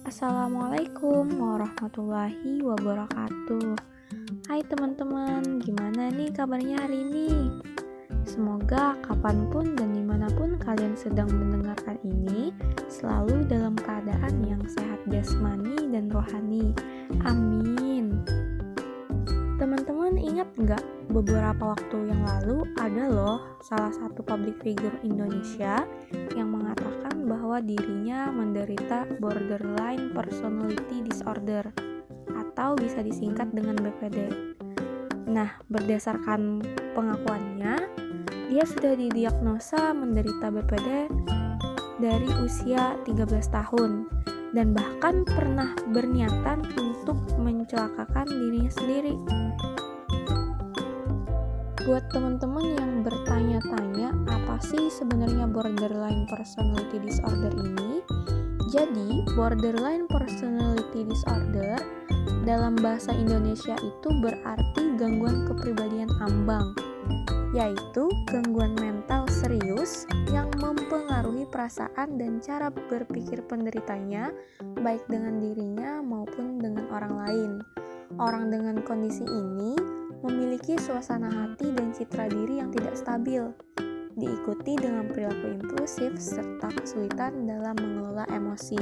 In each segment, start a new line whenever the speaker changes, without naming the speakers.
Assalamualaikum warahmatullahi wabarakatuh. Hai teman-teman, gimana nih kabarnya hari ini? Semoga kapanpun dan dimanapun kalian sedang mendengarkan ini selalu dalam keadaan yang sehat jasmani dan rohani. Amin. Teman-teman ingat nggak, beberapa waktu yang lalu ada loh salah satu public figure Indonesia yang mengatakan bahwa dirinya menderita borderline personality disorder atau bisa disingkat dengan BPD. Nah, berdasarkan pengakuannya, dia sudah didiagnosa menderita BPD dari usia 13 tahun dan bahkan pernah berniatan untuk mencelakakan dirinya sendiri. Buat teman-teman yang bertanya-tanya apa sih sebenarnya borderline personality disorder ini? Jadi, borderline personality disorder dalam bahasa Indonesia itu berarti gangguan kepribadian ambang, yaitu gangguan mental serius yang mempengaruhi perasaan dan cara berpikir penderitanya, baik dengan dirinya maupun dengan orang lain. Orang dengan kondisi ini memiliki suasana hati dan citra diri yang tidak stabil, diikuti dengan perilaku impulsif serta kesulitan dalam mengelola emosi.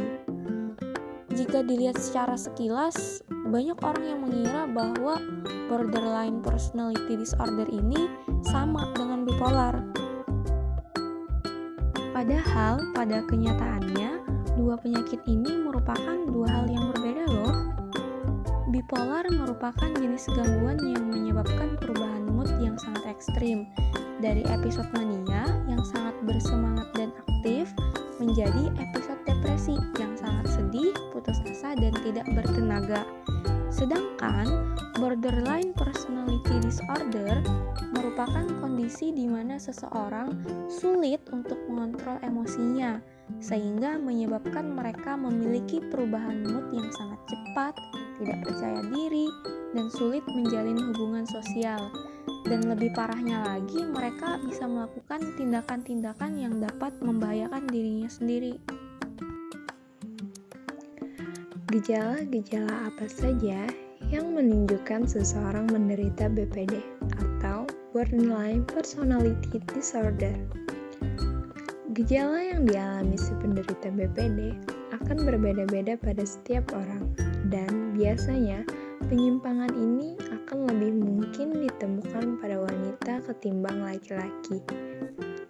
Jika dilihat secara sekilas, banyak orang yang mengira bahwa borderline personality disorder ini sama dengan bipolar. Padahal pada kenyataannya, dua penyakit ini merupakan dua hal yang berbeda loh. Bipolar merupakan jenis gangguan yang menyebabkan perubahan mood yang sangat ekstrim, dari episode mania yang sangat bersemangat dan aktif menjadi episode depresi yang sangat sedih, putus asa, dan tidak bertenaga. Sedangkan borderline personality disorder merupakan kondisi di mana seseorang sulit untuk mengontrol emosinya, sehingga menyebabkan mereka memiliki perubahan mood yang sangat cepat, tidak percaya diri, dan sulit menjalin hubungan sosial. Dan lebih parahnya lagi, mereka bisa melakukan tindakan-tindakan yang dapat membahayakan dirinya sendiri.
Gejala-gejala apa saja yang menunjukkan seseorang menderita BPD atau borderline personality disorder? Gejala yang dialami si penderita BPD akan berbeda-beda pada setiap orang, dan biasanya penyimpangan ini akan lebih mungkin ditemukan pada wanita ketimbang laki-laki.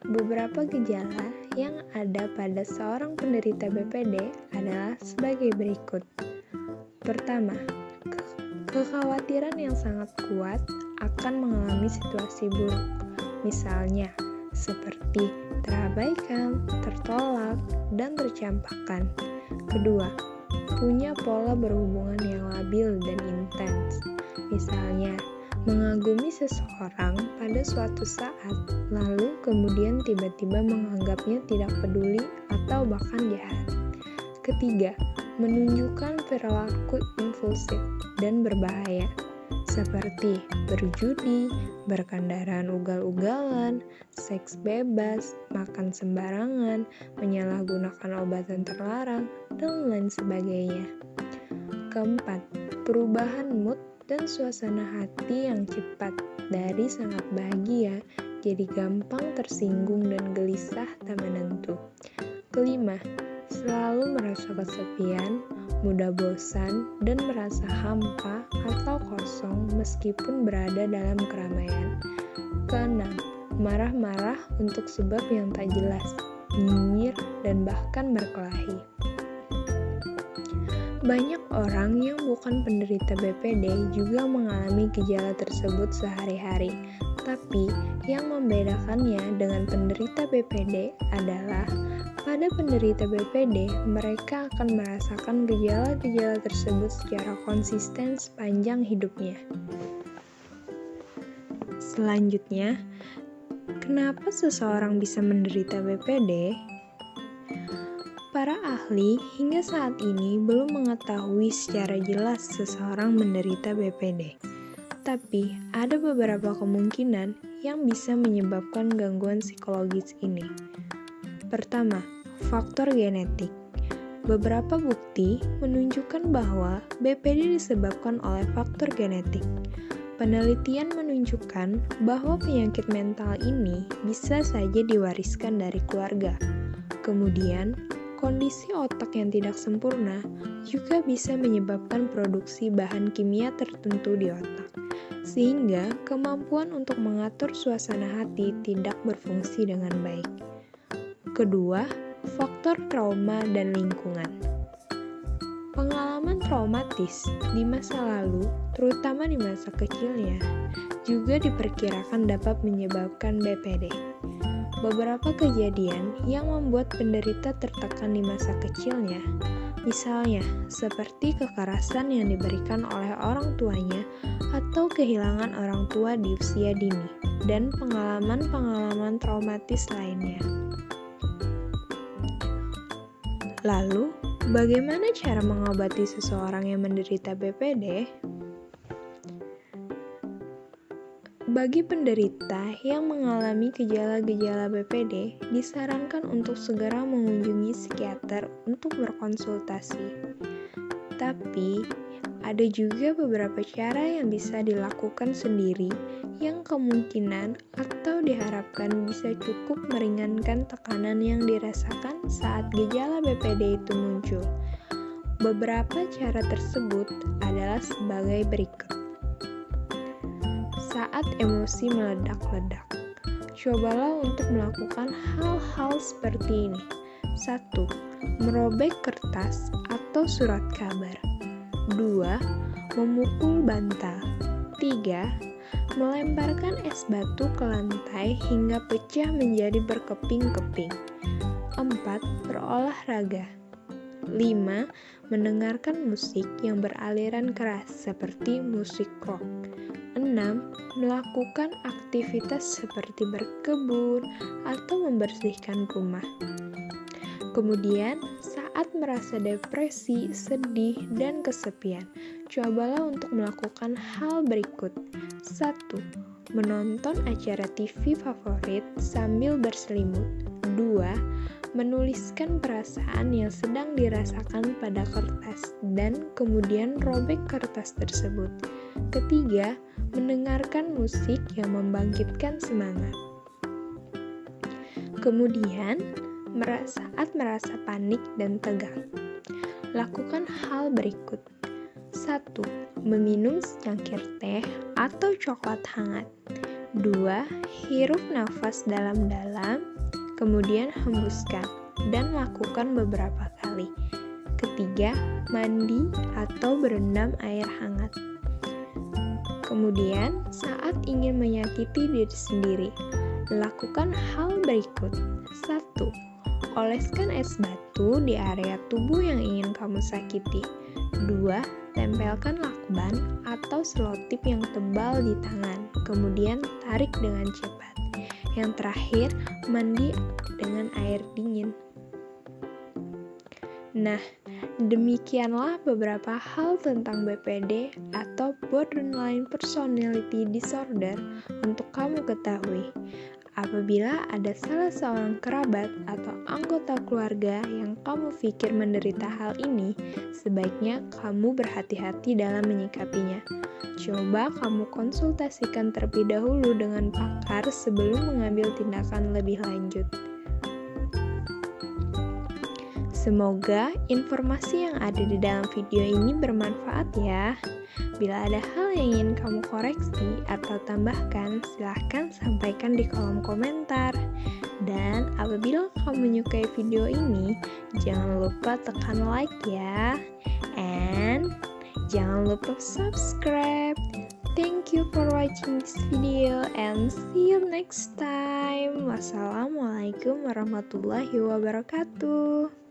Beberapa gejala yang ada pada seorang penderita BPD adalah sebagai berikut. Pertama, kekhawatiran yang sangat kuat akan mengalami situasi buruk, misalnya seperti terabaikan, tertolak, dan tercampakkan. Kedua, punya pola berhubungan yang labil dan intens, misalnya mengagumi seseorang pada suatu saat, lalu kemudian tiba-tiba menganggapnya tidak peduli atau bahkan jahat. Ketiga, menunjukkan perilaku impulsif dan berbahaya, seperti berjudi, berkendaraan ugal-ugalan, seks bebas, makan sembarangan, menyalahgunakan obatan terlarang, dan lain sebagainya. Keempat, perubahan mood dan suasana hati yang cepat, dari sangat bahagia jadi gampang tersinggung dan gelisah tak menentu. Kelima, selalu merasa kesepian, mudah bosan, dan merasa hampa atau kosong meskipun berada dalam keramaian. Keenam, marah-marah untuk sebab yang tak jelas, nyinyir, dan bahkan berkelahi. Banyak orang yang bukan penderita BPD juga mengalami gejala tersebut sehari-hari, tapi yang membedakannya dengan penderita BPD adalah pada penderita BPD, mereka akan merasakan gejala-gejala tersebut secara konsisten sepanjang hidupnya. Selanjutnya, kenapa seseorang bisa menderita BPD? Para ahli hingga saat ini belum mengetahui secara jelas seseorang menderita BPD. Tapi, ada beberapa kemungkinan yang bisa menyebabkan gangguan psikologis ini. Pertama, faktor genetik. Beberapa bukti menunjukkan bahwa BPD disebabkan oleh faktor genetik. Penelitian menunjukkan bahwa penyakit mental ini bisa saja diwariskan dari keluarga. Kemudian, kondisi otak yang tidak sempurna juga bisa menyebabkan produksi bahan kimia tertentu di otak, sehingga kemampuan untuk mengatur suasana hati tidak berfungsi dengan baik. Kedua, faktor trauma dan lingkungan. Pengalaman traumatis di masa lalu, terutama di masa kecilnya, juga diperkirakan dapat menyebabkan BPD. Beberapa kejadian yang membuat penderita tertekan di masa kecilnya, misalnya seperti kekerasan yang diberikan oleh orang tuanya atau kehilangan orang tua di usia dini, dan pengalaman-pengalaman traumatis lainnya. Lalu, bagaimana cara mengobati seseorang yang menderita BPD? Bagi penderita yang mengalami gejala-gejala BPD, disarankan untuk segera mengunjungi psikiater untuk berkonsultasi. Tapi, ada juga beberapa cara yang bisa dilakukan sendiri yang kemungkinan atau diharapkan bisa cukup meringankan tekanan yang dirasakan saat gejala BPD itu muncul. Beberapa cara tersebut adalah sebagai berikut. Saat emosi meledak-ledak, cobalah untuk melakukan hal-hal seperti ini. 1. Merobek kertas atau surat kabar. 2. Memukul bantal. 3. Melemparkan es batu ke lantai hingga pecah menjadi berkeping-keping. 4. Berolahraga. 5. Mendengarkan musik yang beraliran keras seperti musik rock. 6. Melakukan aktivitas seperti berkebun atau membersihkan rumah. Kemudian, saat merasa depresi, sedih, dan kesepian, cobalah untuk melakukan hal berikut. 1. Menonton acara TV favorit sambil berselimut. 2. Menuliskan perasaan yang sedang dirasakan pada kertas dan kemudian robek kertas tersebut. Ketiga, mendengarkan musik yang membangkitkan semangat. Kemudian, saat merasa panik dan tegang, lakukan hal berikut. 1. Meminum secangkir teh atau coklat hangat. 2. Hirup nafas dalam-dalam, kemudian hembuskan, dan lakukan beberapa kali. Ketiga, mandi atau berendam air hangat. Kemudian, saat ingin menyakiti diri sendiri, lakukan hal berikut. 1. Oleskan es batu di area tubuh yang ingin kamu sakiti. 2. Tempelkan lakban atau selotip yang tebal di tangan, kemudian tarik dengan cepat. Yang terakhir, mandi dengan air dingin. Nah, demikianlah beberapa hal tentang BPD atau Borderline Personality Disorder untuk kamu ketahui. Apabila ada salah seorang kerabat atau anggota keluarga yang kamu pikir menderita hal ini, sebaiknya kamu berhati-hati dalam menyikapinya. Coba kamu konsultasikan terlebih dahulu dengan pakar sebelum mengambil tindakan lebih lanjut. Semoga informasi yang ada di dalam video ini bermanfaat ya. Bila ada hal yang ingin kamu koreksi atau tambahkan, silahkan sampaikan di kolom komentar. Dan apabila kamu menyukai video ini, jangan lupa tekan like ya. And jangan lupa subscribe. Thank you for watching this video and see you next time. Wassalamualaikum warahmatullahi wabarakatuh.